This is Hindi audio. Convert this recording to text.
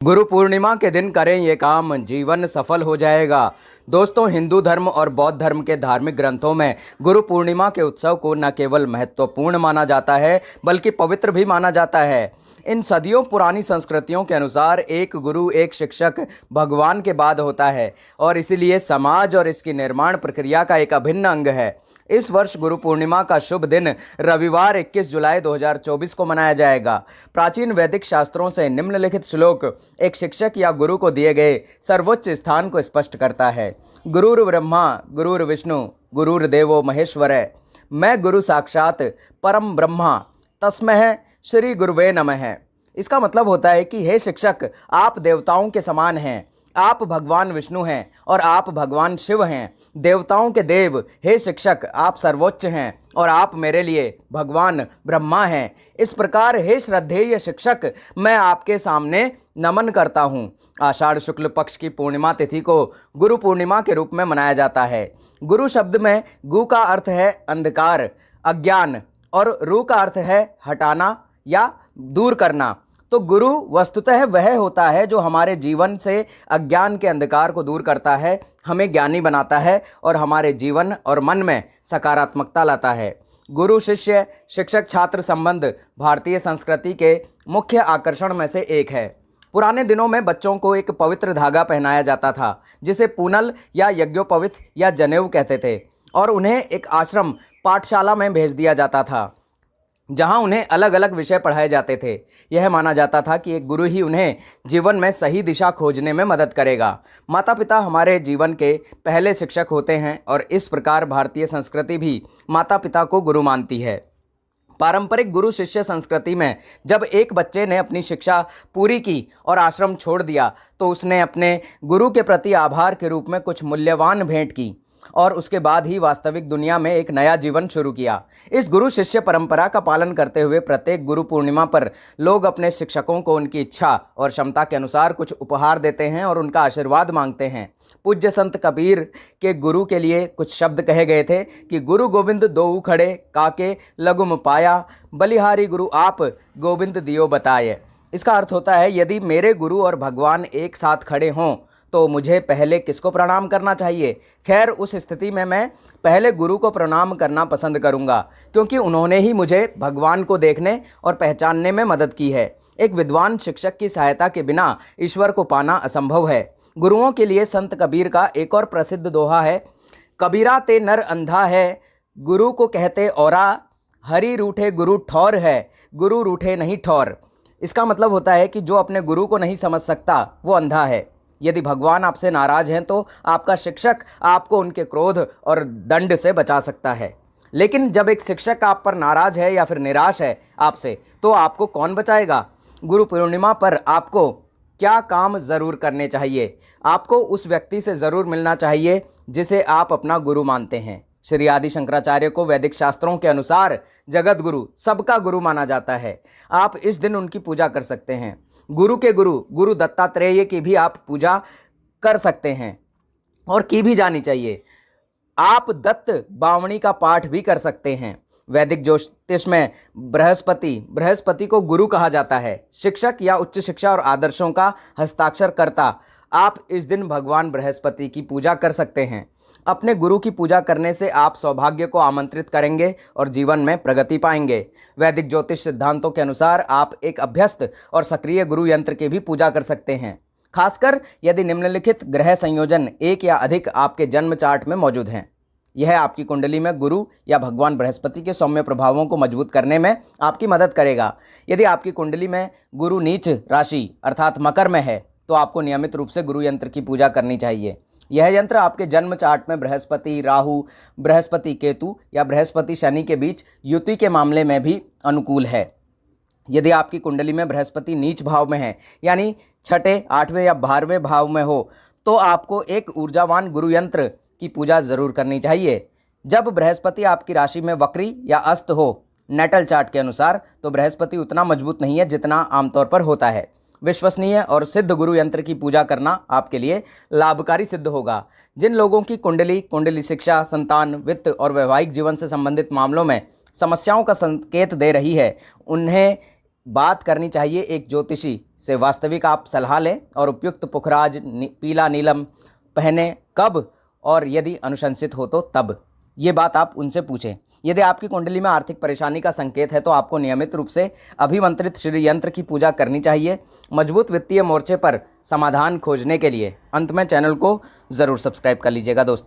गुरु पूर्णिमा के दिन करें ये काम, जीवन सफल हो जाएगा। दोस्तों, हिंदू धर्म और बौद्ध धर्म के धार्मिक ग्रंथों में गुरु पूर्णिमा के उत्सव को न केवल महत्वपूर्ण माना जाता है बल्कि पवित्र भी माना जाता है। इन सदियों पुरानी संस्कृतियों के अनुसार एक गुरु, एक शिक्षक भगवान के बाद होता है और इसीलिए समाज और इसकी निर्माण प्रक्रिया का एक अभिन्न अंग है। इस वर्ष गुरु पूर्णिमा का शुभ दिन रविवार 21 जुलाई 2024 को मनाया जाएगा। प्राचीन वैदिक शास्त्रों से निम्नलिखित श्लोक एक शिक्षक या गुरु को दिए गए सर्वोच्च स्थान को स्पष्ट करता है। गुरुर् ब्रह्मा गुरुर्विष्णु गुरुर्देवो महेश्वर। मैं गुरु साक्षात परम ब्रह्मा तस्मै श्री गुरुवे नमः। इसका मतलब होता है कि हे शिक्षक, आप देवताओं के समान हैं, आप भगवान विष्णु हैं और आप भगवान शिव हैं। देवताओं के देव हे शिक्षक, आप सर्वोच्च हैं और आप मेरे लिए भगवान ब्रह्मा हैं। इस प्रकार हे श्रद्धेय शिक्षक, मैं आपके सामने नमन करता हूँ। आषाढ़ शुक्ल पक्ष की पूर्णिमा तिथि को गुरु पूर्णिमा के रूप में मनाया जाता है। गुरु शब्द में गु का अर्थ है अंधकार, अज्ञान और रू का अर्थ है हटाना या दूर करना। तो गुरु वस्तुतः वह होता है जो हमारे जीवन से अज्ञान के अंधकार को दूर करता है, हमें ज्ञानी बनाता है और हमारे जीवन और मन में सकारात्मकता लाता है। गुरु शिष्य शिक्षक छात्र संबंध भारतीय संस्कृति के मुख्य आकर्षण में से एक है। पुराने दिनों में बच्चों को एक पवित्र धागा पहनाया जाता था जिसे पूनल या यज्ञोपवीत या जनेऊ कहते थे और उन्हें एक आश्रम पाठशाला में भेज दिया जाता था जहां उन्हें अलग अलग विषय पढ़ाए जाते थे। यह माना जाता था कि एक गुरु ही उन्हें जीवन में सही दिशा खोजने में मदद करेगा। माता पिता हमारे जीवन के पहले शिक्षक होते हैं और इस प्रकार भारतीय संस्कृति भी माता पिता को गुरु मानती है। पारंपरिक गुरु शिष्य संस्कृति में जब एक बच्चे ने अपनी शिक्षा पूरी की और आश्रम छोड़ दिया तो उसने अपने गुरु के प्रति आभार के रूप में कुछ मूल्यवान भेंट की और उसके बाद ही वास्तविक दुनिया में एक नया जीवन शुरू किया। इस गुरु शिष्य परंपरा का पालन करते हुए प्रत्येक गुरु पूर्णिमा पर लोग अपने शिक्षकों को उनकी इच्छा और क्षमता के अनुसार कुछ उपहार देते हैं और उनका आशीर्वाद मांगते हैं। पूज्य संत कबीर के गुरु के लिए कुछ शब्द कहे गए थे कि गुरु गोविंद दोऊ खड़े काके लगुम पाया, बलिहारी गुरु आप गोविंद दियो बताए। इसका अर्थ होता है, यदि मेरे गुरु और भगवान एक साथ खड़े हों तो मुझे पहले किसको प्रणाम करना चाहिए? खैर, उस स्थिति में मैं पहले गुरु को प्रणाम करना पसंद करूंगा क्योंकि उन्होंने ही मुझे भगवान को देखने और पहचानने में मदद की है। एक विद्वान शिक्षक की सहायता के बिना ईश्वर को पाना असंभव है। गुरुओं के लिए संत कबीर का एक और प्रसिद्ध दोहा है, कबीरा ते नर अंधा है, गुरु को कहते औरा, हरि रूठे गुरु ठौर है, गुरु रूठे नहीं ठौर। इसका मतलब होता है कि जो अपने गुरु को नहीं समझ सकता वो अंधा है। यदि भगवान आपसे नाराज हैं तो आपका शिक्षक आपको उनके क्रोध और दंड से बचा सकता है, लेकिन जब एक शिक्षक आप पर नाराज है या फिर निराश है आपसे, तो आपको कौन बचाएगा? गुरु पूर्णिमा पर आपको क्या काम ज़रूर करने चाहिए? आपको उस व्यक्ति से ज़रूर मिलना चाहिए जिसे आप अपना गुरु मानते हैं। श्री आदि शंकराचार्य को वैदिक शास्त्रों के अनुसार जगत गुरु, सबका गुरु माना जाता है। आप इस दिन उनकी पूजा कर सकते हैं। गुरु के गुरु गुरु दत्तात्रेय की भी आप पूजा कर सकते हैं और की भी जानी चाहिए। आप दत्त बावणी का पाठ भी कर सकते हैं। वैदिक ज्योतिष में बृहस्पति को गुरु कहा जाता है, शिक्षक या उच्च शिक्षा और आदर्शों का हस्ताक्षर करता। आप इस दिन भगवान बृहस्पति की पूजा कर सकते हैं। अपने गुरु की पूजा करने से आप सौभाग्य को आमंत्रित करेंगे और जीवन में प्रगति पाएंगे। वैदिक ज्योतिष सिद्धांतों के अनुसार आप एक अभ्यस्त और सक्रिय गुरु यंत्र की भी पूजा कर सकते हैं, खासकर यदि निम्नलिखित ग्रह संयोजन एक या अधिक आपके जन्म चार्ट में मौजूद हैं। यह आपकी कुंडली में गुरु या भगवान बृहस्पति के सौम्य प्रभावों को मजबूत करने में आपकी मदद करेगा। यदि आपकी कुंडली में गुरु नीच राशि अर्थात मकर में है तो आपको नियमित रूप से गुरु यंत्र की पूजा करनी चाहिए। यह यंत्र आपके जन्म चार्ट में बृहस्पति राहु, बृहस्पति केतु या बृहस्पति शनि के बीच युति के मामले में भी अनुकूल है। यदि आपकी कुंडली में बृहस्पति नीच भाव में है, यानी छठे, आठवें या 12वें भाव में हो, तो आपको एक ऊर्जावान गुरु यंत्र की पूजा ज़रूर करनी चाहिए। जब बृहस्पति आपकी राशि में वक्री या अस्त हो नेटल चार्ट के अनुसार, तो बृहस्पति उतना मजबूत नहीं है जितना आमतौर पर होता है। विश्वसनीय और सिद्ध गुरु यंत्र की पूजा करना आपके लिए लाभकारी सिद्ध होगा। जिन लोगों की कुंडली शिक्षा, संतान, वित्त और वैवाहिक जीवन से संबंधित मामलों में समस्याओं का संकेत दे रही है, उन्हें बात करनी चाहिए एक ज्योतिषी से वास्तविक आप सलाह लें और उपयुक्त पुखराज पीला नीलम पहने कब और यदि अनुशंसित हो तो तब, ये बात आप उनसे पूछें। यदि आपकी कुंडली में आर्थिक परेशानी का संकेत है तो आपको नियमित रूप से अभिमंत्रित श्री यंत्र की पूजा करनी चाहिए। मजबूत वित्तीय मोर्चे पर समाधान खोजने के लिए अंत में चैनल को ज़रूर सब्सक्राइब कर लीजिएगा दोस्तों।